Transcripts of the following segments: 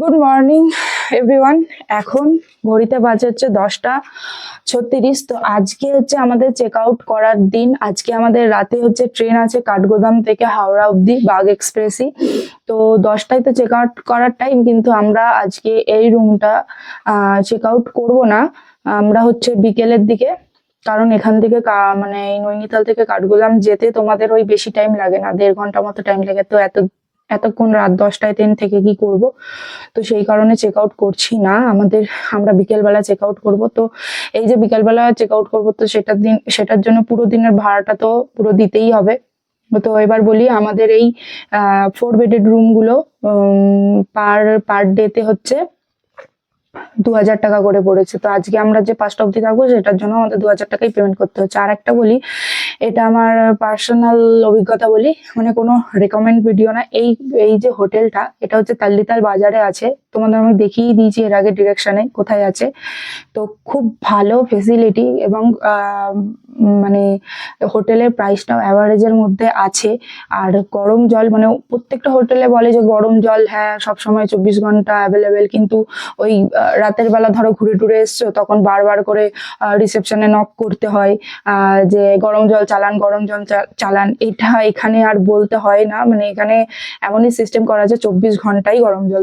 Good morning everyone. এখন ঘড়িতে বাজে হচ্ছে 10টা 36। তো আজকে হচ্ছে আমাদের চেক আউট করার দিন। আজকে আমাদের রাতে হচ্ছে ট্রেন আছে কাঠগোদাম থেকে হাওড়া অবধি, বাগ এক্সপ্রেসই। তো 10টায় তো চেক আউট করার টাইম, কিন্তু আমরা আজকে এই রুমটা চেক আউট করবো না। আমরা হচ্ছে বিকেলের দিকে, কারণ এখান থেকে মানে এই নৈনিতাল থেকে কাঠগোদাম যেতে তোমাদের ওই বেশি টাইম লাগে না, 1.5 ঘন্টা মতো টাইম লাগে। তো এতক্ষণ রাত 10টায় ট্রেন থেকে কি করব, তো সেই কারণে চেক আউট করছি না। আমরা বিকেলবেলা চেক আউট করবো। তো এই যে বিকেলবেলা চেক আউট করবো, তো সেটার জন্য পুরো দিনের ভাড়াটা তো পুরো দিতেই হবে। তো এবার বলি, আমাদের এই 4 বেডেড রুম গুলো পার ডেতে হচ্ছে 2000 টাকা করে পড়েছে। তো আজকে আমরা যে 5টা অবধি থাকবো সেটার জন্য আমাদের 2000 টাকাই পেমেন্ট করতে হচ্ছে। আর একটা বলি, এটা আমার পার্সোনাল অভিজ্ঞতা বলি, মানে কোনো রেকমেন্ড ভিডিও না। এই যে হোটেলটা, এটা হচ্ছে তাল্লিতাল বাজারে আছে। তোমাদের আমি দেখিয়ে দিয়েছি এর আগে ডিরেকশনে কোথায় আছে। তো খুব ভালো ফেসিলিটি, এবং মানে হোটেলের প্রাইসটাও অ্যাভারেজের মধ্যে আছে। আর গরম জল, মানে প্রত্যেকটা হোটেলে বলে যে গরম জল হ্যাঁ সবসময় 24 ঘন্টা অ্যাভেলেবেল, কিন্তু ওই রাতের বেলা ধরো ঘুরে টুরে এসছো, তখন বারবার করে রিসেপশনে নক করতে হয় যে গরম জল চালান, গরম জল চালান। এটা এখানে আর বলতে হয় না, মানে এখানে এমনই সিস্টেম করা আছে 24 ঘন্টাই গরম জল।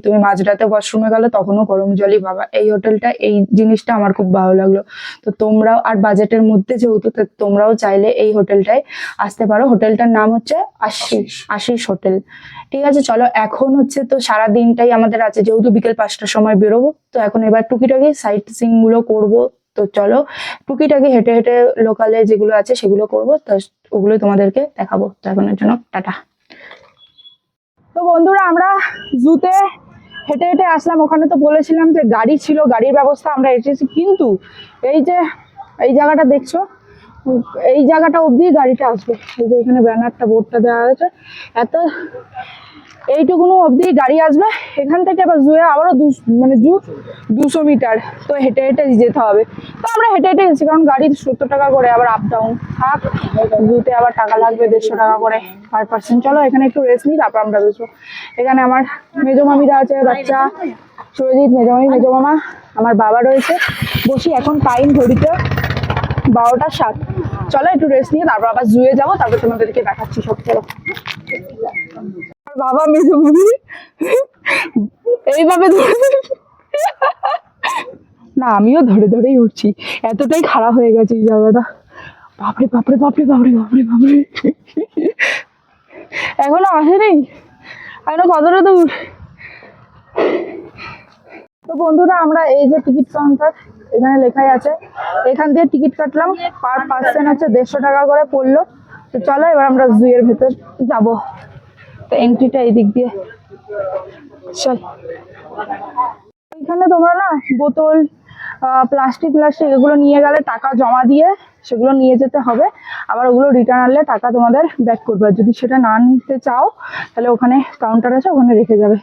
তুমি মাঝরাতে ওয়াশরুমে গেলে তখনও গরম জলই পাবা। এই হোটেলটা এই জিনিসটা আমার খুব ভালো লাগলো। তো তোমরাও, আর বাজেটের মধ্যে যেহেতু, তোমরাও চাইলে এই হোটেলটায় আসতে পারো। হোটেলটার নাম হচ্ছে আশিস হোটেল। ঠিক আছে, চলো এখন হচ্ছে তো সারা দিনটাই আমাদের আছে, যেহেতু বিকেল 5টার সময় বেরোবো। তো এখন এবার টুকিটাকি সাইট সিইং গুলো করবো। তো চলো টুকিটাকি হেঁটে হেঁটে লোকালে যেগুলো আছে সেগুলো করবো। তো ওগুলো তোমাদেরকে দেখাবো। তো এখনের জন্য টাটা। তো বন্ধুরা, আমরা জুতে হেঁটে হেঁটে আসলাম। ওখানে তো বলেছিলাম যে গাড়ি ছিল, গাড়ির ব্যবস্থা আমরা এসেছি, কিন্তু এই যে এই জায়গাটা দেখছো, এই জায়গাটা অবধি গাড়িটা আসবে। এই যে এখানে ব্যানারটা বোর্ডটা দেওয়া হয়েছে, এত এইটুকুনো অবধি গাড়ি আসবে। এখান থেকে আবার জুয়ে আবারও 200 মিটার, তো হেঁটে হেঁটে যেতে হবে। তো আমরা হেঁটে হেঁটে এসেছি, কারণ গাড়ির 70 টাকা করে, আবার আপ ডাউন থাক, জুতে আবার টাকা লাগবে 150 টাকা করে পার পার্সন। চলো এখানে একটু রেস্ট নিই, তারপর আমরা বসবো। এখানে আমার মেজো মামিরা আছে, বাচ্চা সুরজিৎ, মেজো মামি, মেজো মামা, আমার বাবা রয়েছে। বসি, এখন টাইম ঘড়িতে 12টা 7। চলো একটু রেস্ট নিয়ে তারপর আবার জুয়ে যাবো, তারপর তোমাদেরকে দেখাচ্ছি সব। চলো। বাবা মেজো মামি এইভাবে না, আমিও ধরে ধরেই উঠছি, এতটাই খারাপ হয়ে গেছে এই জায়গাটা। বাপরে বাপরে বাপরে বাপরে বাপরে বাপরে, এখনো আসেনি, এখনো কতটা দূর। তো বন্ধুরা, আমরা এই যে টিকিট কাউন্টার, এখানে লেখাই আছে, এখান দিয়ে টিকিট কাটলাম। পার পার্সন হচ্ছে 150 টাকা করে পড়লো। তো চলো এবার আমরা জুয়ের ভেতর যাবো। তো এন্ট্রিটা এই দিক দিয়ে। চল, এখানে তোমরা না বোতল, প্লাস্টিক এগুলো নিয়ে গেলে টাকা জমা দিয়ে সেগুলো নিয়ে যেতে হবে। আবার ওগুলো রিটার্ন আনলে টাকা তোমাদের ব্যাক করবে। আর যদি সেটা না নিতে চাও, তাহলে ওখানে কাউন্টার আছে, ওখানে রেখে যাবে।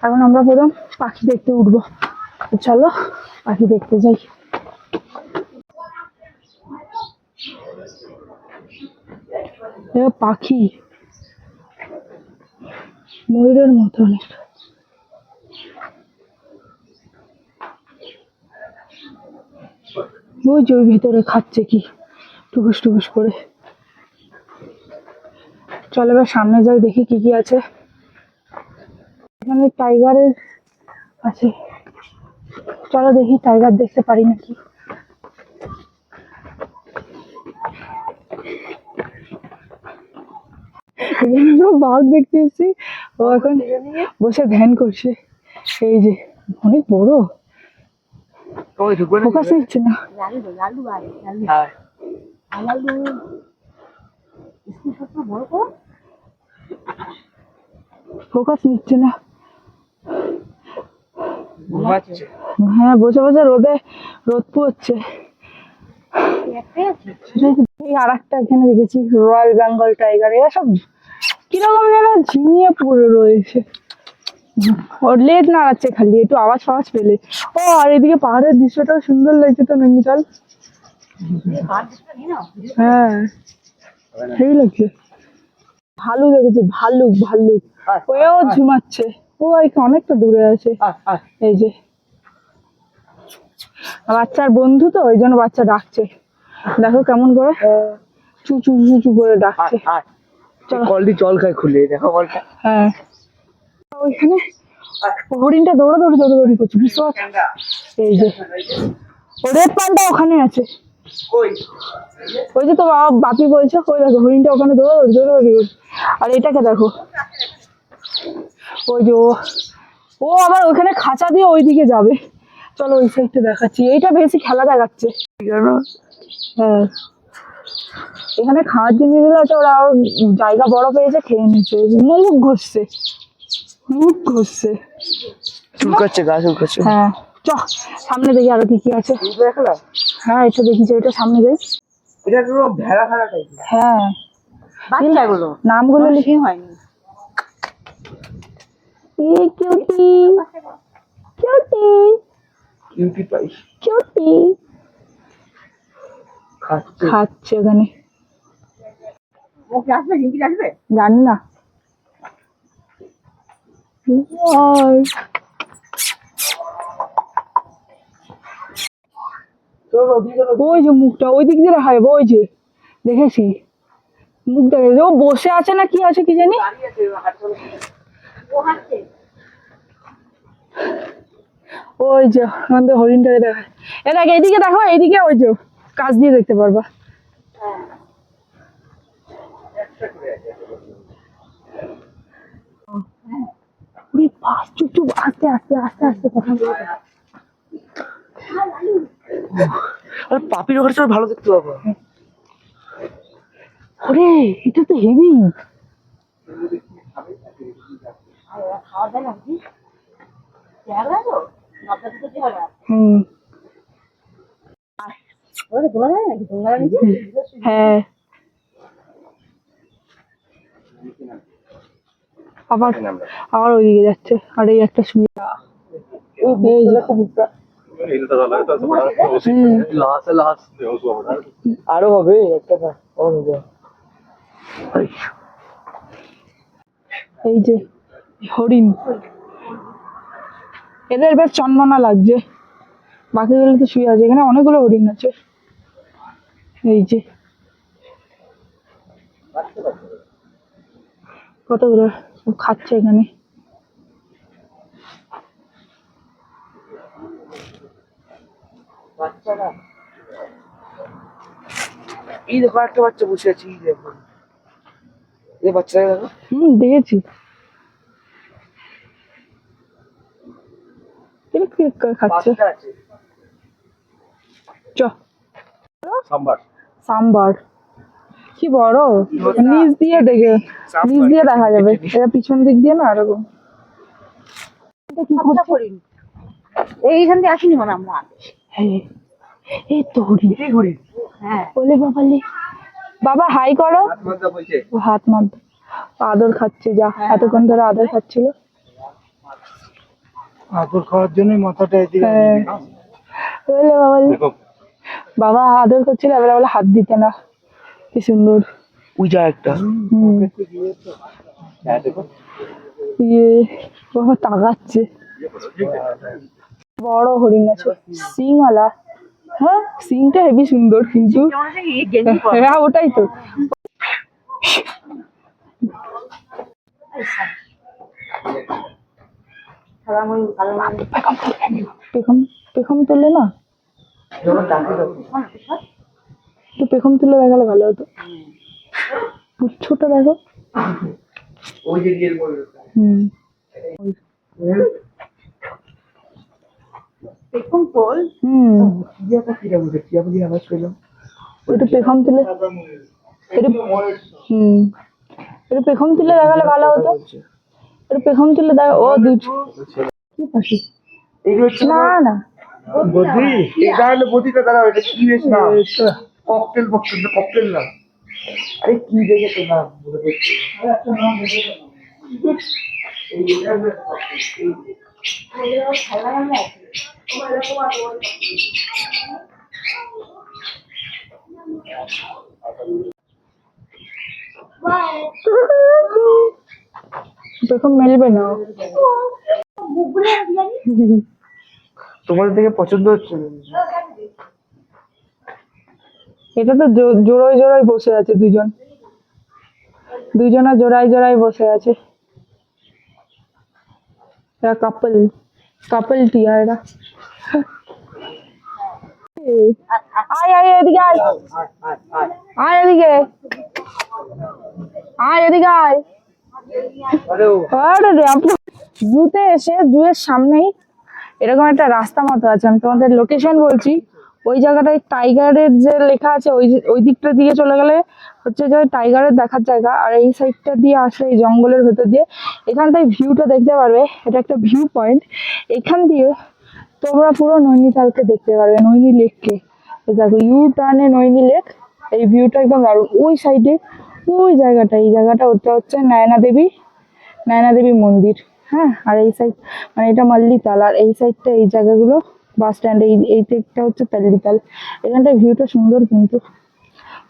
এখন আমরা প্রথম পাখি দেখতে উঠবো। চলো পাখি দেখতে যাই। পাখি ময়ূরের মতো অনেক। ওই যে ওই ভেতরে খাচ্ছে কি টুকুস টুকুস করে। চলো এবার সামনে যাই, দেখি কি কি আছে। এখানে টাইগারের আছে, চলো দেখি টাইগার দেখতে পারি নাকি। বাঘ দেখতে এসেছি, ও এখন বসে ধ্যান করছে। এই যে অনেক বড়, ফোকাস নিচ্ছে না। ফোকাস নিচ্ছে না। হ্যাঁ, বসে বসে রোদ পোয়াচ্ছে। সেটাই। আর একটা এখানে দেখেছি রয়্যাল বেঙ্গল টাইগার। এরা সব কিরকম যেন ঝিমিয়ে পড়ে রয়েছে। ওর লেজ নাড়াচ্ছে খালি, একটু আওয়াজ ফাওয়াজ পেলে। ও, আর এদিকে পাহাড়ের দৃশ্যটাও সুন্দর লাগছে তো নৈনিতাল। হ্যাঁ, সেই লাগছে। ভালুক দেখেছি, ভাল্লুক ওও ঝুমাচ্ছে। ও এখানে অনেকটা দূরে আছে। এই যে বাচ্চার বন্ধু তো ওই জন্য বাচ্চা ডাকছে, দেখো কেমন করে চু চু চু চু করে ডাকছে। চলো কলটি জল খায় খুলে, দেখো কলটা। হ্যাঁ ওইখানে হরিণটা দৌড়াদৌড়ি দৌড়াদৌড়ি করছে, বুঝতে পারছো? এই যে রেড পান্ডা ওখানে আছে, ওই যে তো বাপি বলছে, ওই দেখো হরিণটা ওখানে দৌড়াদৌড়ি দৌড়াদৌড়ি করছে। আর এটাকে দেখো, ওই যে ও আবার ওখানে খাঁচা দিয়ে ওইদিকে যাবে। চলো ওই সাইডটা দেখাচ্ছি, এইটা বেশি খেলা দেখাচ্ছে। হ্যাঁ এখানে খাওয়ার জিনিস আছে, ওরা জায়গা বড় পেয়েছে খেয়ে নিচ্ছে। মুখ ঘষছে, মুখ ঘষছে, চুলকাচ্ছে, গা চুলকাচ্ছে। হ্যাঁ চ সামনে দেখি আরো কি কি আছে। হ্যাঁ এটা দেখিছে, এটা সামনে দেখ। এটা পুরো ভেড়া ভেড়া টাইপ। হ্যাঁ বাচ্চাগুলো নামগুলো লিখে হয়নি। এই cutie cutie cutie pie, cutie খাচ্ছে খাচ্ছে ওখানে। ওকে আসবে, কিউটি আসবে, জানি না। ওই যে মুখটা ওই দিক দিয়ে দেখা যাবে, ওই যে দেখেছি মুখ দেখা যাচ্ছে। ও বসে আছে না কি আছে কি জানি। ওই যে আমাদের হরিণটাকে দেখা, এ দেখ এইদিকে দেখো, এইদিকে ওই যে কাছ দিয়ে দেখতে পারবা। চুপ চুপ আস্তে আস্তে আস্তে আস্তে কথা বলো। আরে পাপির ওখানে সব ভালো দেখতে পাবো। ওরে এটা তো হেভি। হ্যাঁ আবার আবার ওইদিকে যাচ্ছে। আর এই একটা সুবিধা, আরো হবে একটা। এই যে হরিণ, এদের বেশ চন্মনা লাগছে, বাকিগুলো তো শুয়ে আছে। এখানে অনেকগুলো হরিণ আছে। এই যে কতগুলো খাচ্ছে এখানে। এই দেখো একটা বাচ্চা বসে আছে, এই দেখো এই বাচ্চাটা দেখো। দেখেছি। কিলিক কিলিক করে খাচ্ছে। বাচ্চা আছে। চ সাম্বার কি বড়, নিচ দিয়ে দেখে, নিচ দিয়ে দেখা যাবে। এটা পিছন দিক দিয়ে না এরকম। এইখান দিয়ে আসিনি মনে আমরা। হ্যাঁ এই তো হরিণ। হ্যাঁ বলে বাবালে, বাবা হাই করো। ও হাত মার আদর খাচ্ছে, যা এতক্ষণ ধরে আদর খাচ্ছিল। আদর খাওয়ার জন্য মাথাটা এদিকে। বলে বাবালে, বাবা আদর করছিল, এবার বলে হাত দিতে না। কি সুন্দর। ওই যা একটা ইয়ে বাবা তাকাচ্ছে। বড় হরিণ আছে, সিংওয়ালা। হ্যাঁ সিংটা হেবি সুন্দর কিন্তু। হ্যাঁ ওটাই তো। পেখম তুললে না, তো পেখম তুলে দেখালে ভালো হতো। পুচ্ছটা দেখো। দেখুন পোল ওইটা পেখম তুলে, এটা পেখম তুলে দেখালে ভালো হতো। এটা পেখম তুলে দেখা। ও কি পাখি না না বদ্রি, এটা হলো বদ্রিটা। দাঁড়াও, এটা কি বেশ না, ককটেল বক্সেল, ককটেল না। আরে কি দেখে তো নাম বলে দেখছি। দেখো মেলবে না। তোমাদের থেকে পছন্দ হচ্ছে না। এটা তো জোড়ায় জোড়ায় বসে আছে দুজনা জোড়ায় জোড়ায় বসে আছে। এরা কাপল টিয়া এরা। আয় আয় এদিকে আয়, আয় এদিকে, আয় এদিকে আয়। আরে রে জুতে এসে জুয়ের সামনেই এরকম একটা রাস্তা মতো আছে, আমি তোমাদের লোকেশন বলছি। ওই জায়গাটায় টাইগারের যে লেখা আছে ওই দিকটা দিয়ে চলে গেলে হচ্ছে যে টাইগারের দেখার জায়গা, আর এই সাইডটা দিয়ে আসলে এই জঙ্গলের ভেতর দিয়ে এখানটায় ভিউটা দেখতে পারবে। এটা একটা ভিউ পয়েন্ট। এখান দিয়ে তোমরা পুরো নৈনিতালকে দেখতে পারবে, নৈনি লেককে। দেখো ইউ টার্নে নৈনি লেক, এই ভিউটা একদম দারুণ। ওই সাইডে ওই জায়গাটা, এই জায়গাটা ওটা হচ্ছে নয়না দেবী মন্দির। হ্যাঁ, আর এই সাইড মানে এটা মাল্লিতাল, আর এই সাইডটা এই জায়গাগুলো বাস স্ট্যান্ড, এই দিকটা হচ্ছে তাল্লিতাল। এখানটায় ভিউটা সুন্দর কিন্তু।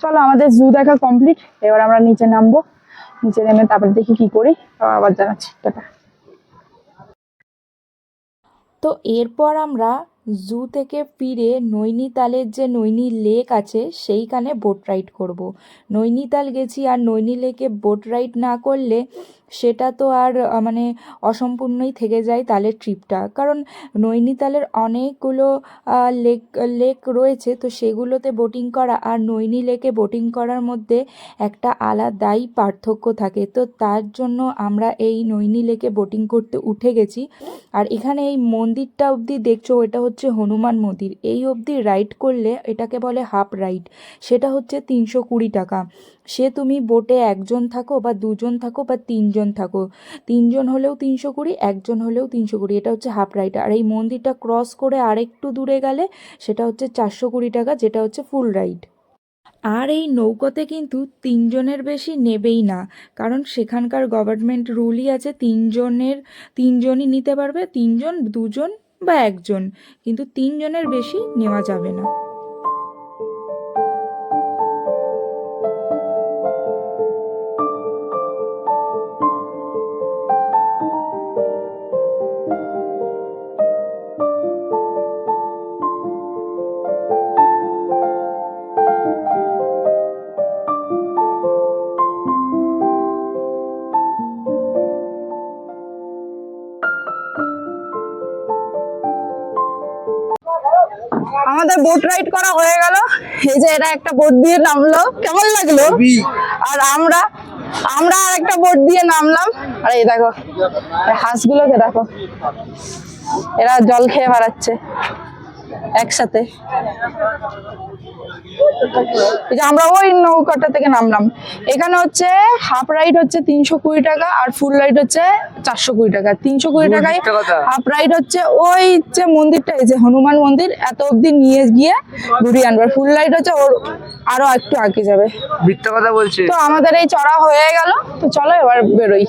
চলো আমাদের জু দেখা কমপ্লিট, এবার আমরা নিচে নামবো। নিচে নেমে তারপর দেখি কি করি, আবার জানাচ্ছি। টাটা। তো এরপর আমরা জু থেকে ফিরে নৈনিতালের যে নৈনি লেক আছে সেইখানে বোট রাইড করব। নৈনিতাল গেছি আর নৈনি লেকে বোট রাইড না করলে সেটা তো আর মানে অসম্পূর্ণই থেকে যায় তালের ট্রিপটা। কারণ নৈনিতালের অনেকগুলো লেক রয়েছে, তো সেগুলোতে বোটিং করা আর নৈনি লেকে বোটিং করার মধ্যে একটা আলাদাই পার্থক্য থাকে। তো তার জন্য আমরা এই নৈনি লেকে বোটিং করতে উঠে গেছি। আর এখানে এই মন্দিরটা অবধি দেখছো, এটা হচ্ছে হনুমান মন্দির। এই অবধি রাইড করলে এটাকে বলে হাফ রাইড, সেটা হচ্ছে 320 টাকা। সে তুমি বোটে একজন থাকো বা দুজন থাকো বা তিনজন থাকো, তিনজন হলেও 320, একজন হলেও 320, এটা হচ্ছে হাফ রাইড। আর এই মন্দিরটা ক্রস করে আরেকটু দূরে গেলে সেটা হচ্ছে 420 টাকা, যেটা হচ্ছে ফুল রাইড। আর এই নৌকোতে কিন্তু 3 জনের বেশি নেবেই না, কারণ সেখানকার গভর্নমেন্ট রুলই আছে 3জনই নিতে পারবে, 3 জন 2 জন বা 1 জন, কিন্তু 3 জনের বেশি নেওয়া যাবে না। আমাদের বোট রাইড করা হয়ে গেল। এই যে এরা একটা বোট দিয়ে নামলো, কেমন লাগলো? আর আমরা আর একটা বোট দিয়ে নামলাম। আর এই দেখো হাঁসগুলোকে দেখো, এরা জল খেয়ে বেড়াচ্ছে একসাথে। এই যে আমরা ওই নৌকাটা থেকে নামলাম। এখানে হচ্ছে হাফ রাইড হচ্ছে 320 টাকা আর ফুল রাইড হচ্ছে 420 টাকা। 320 টাকায় হাফ রাইড হচ্ছে ওই যে মন্দিরটা, এই যে হনুমান মন্দির, এত অব্দি নিয়ে গিয়ে ঘুরিয়ে আনবে। ফুল রাইড হচ্ছে ওর আরো একটু আগে যাবে। মিথ্যা কথা বলছে। তো আমাদের এই চড়া হয়ে গেল, তো চলো এবার বেরোই।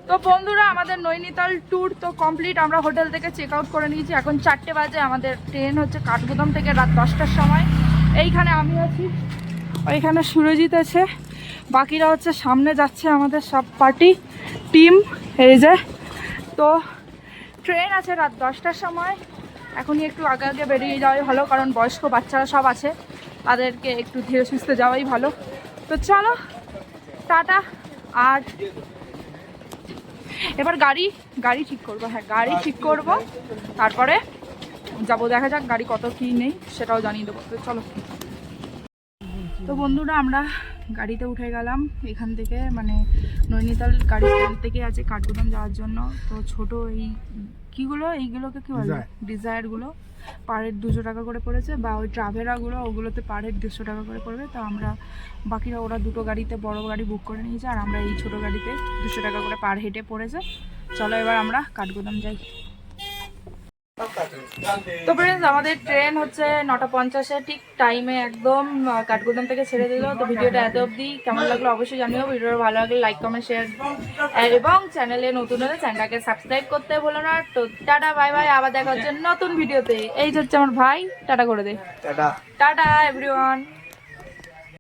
তো বন্ধুরা আমাদের নৈনিতাল ট্যুর তো কমপ্লিট। আমরা হোটেল থেকে চেক আউট করে নিয়েছি, এখন 4টে বাজে। আমাদের ট্রেন হচ্ছে কাঠগোদাম থেকে রাত 10টার সময়। এইখানে আমি আছি, ওইখানে সুরজিৎ আছে, বাকিরা হচ্ছে সামনে যাচ্ছে আমাদের সব পার্টি টিম। এই যে তো ট্রেন আছে রাত 10টার সময়। এখনই একটু আগে আগে বেরিয়ে যাওয়াই ভালো, কারণ বয়স্ক বাচ্চারা সব আছে, তাদেরকে একটু ধীরে সুস্থে যাওয়াই ভালো। তো চলো টাটা। আর এবার গাড়ি ঠিক করবো। হ্যাঁ, গাড়ি ঠিক করবো, তারপরে যাবো। দেখা যাক গাড়ি কত কি নেই সেটাও জানিয়ে দেবো। তো চলো। তো বন্ধুরা আমরা গাড়িতে উঠে গেলাম এখান থেকে, মানে নৈনিতাল গাড়ি স্ট্যান্ড থেকে আছে কাঠগোদাম যাওয়ার জন্য। তো ছোট এইগুলোকে কি বলে, ডিজায়ারগুলো পার হেড 200 টাকা করে পড়েছে, বা ওই ট্রাভেরাগুলো ওগুলোতে পার হেড 150 টাকা করে পড়বে। তো আমরা বাকিরা ওরা দুটো গাড়িতে বড় গাড়ি বুক করে নিয়েছে, আর আমরা এই ছোট গাড়িতে 200 টাকা করে পার হেডে পড়েছে। চলো এবার আমরা কাঠগোদাম যাই। তো ফ্রেন্ডস আমাদের ট্রেন হচ্ছে 9:50 ঠিক টাইমে একদম কাঠগোদাম থেকে ছেড়ে দিল। তো ভিডিওটা এত অবধি কেমন লাগলো অবশ্যই জানিও। ভিডিওটা ভালো লাগলে লাইক কমেন্ট শেয়ার এবং চ্যানেলে নতুন হলে চ্যানেলটাকে সাবস্ক্রাইব করতে ভুলো না। তো টাটা বাই বাই, আবার দেখা হচ্ছে নতুন ভিডিওতে। এই হচ্ছে আমার ভাই, টাটা করে দে। Tata tata everyone.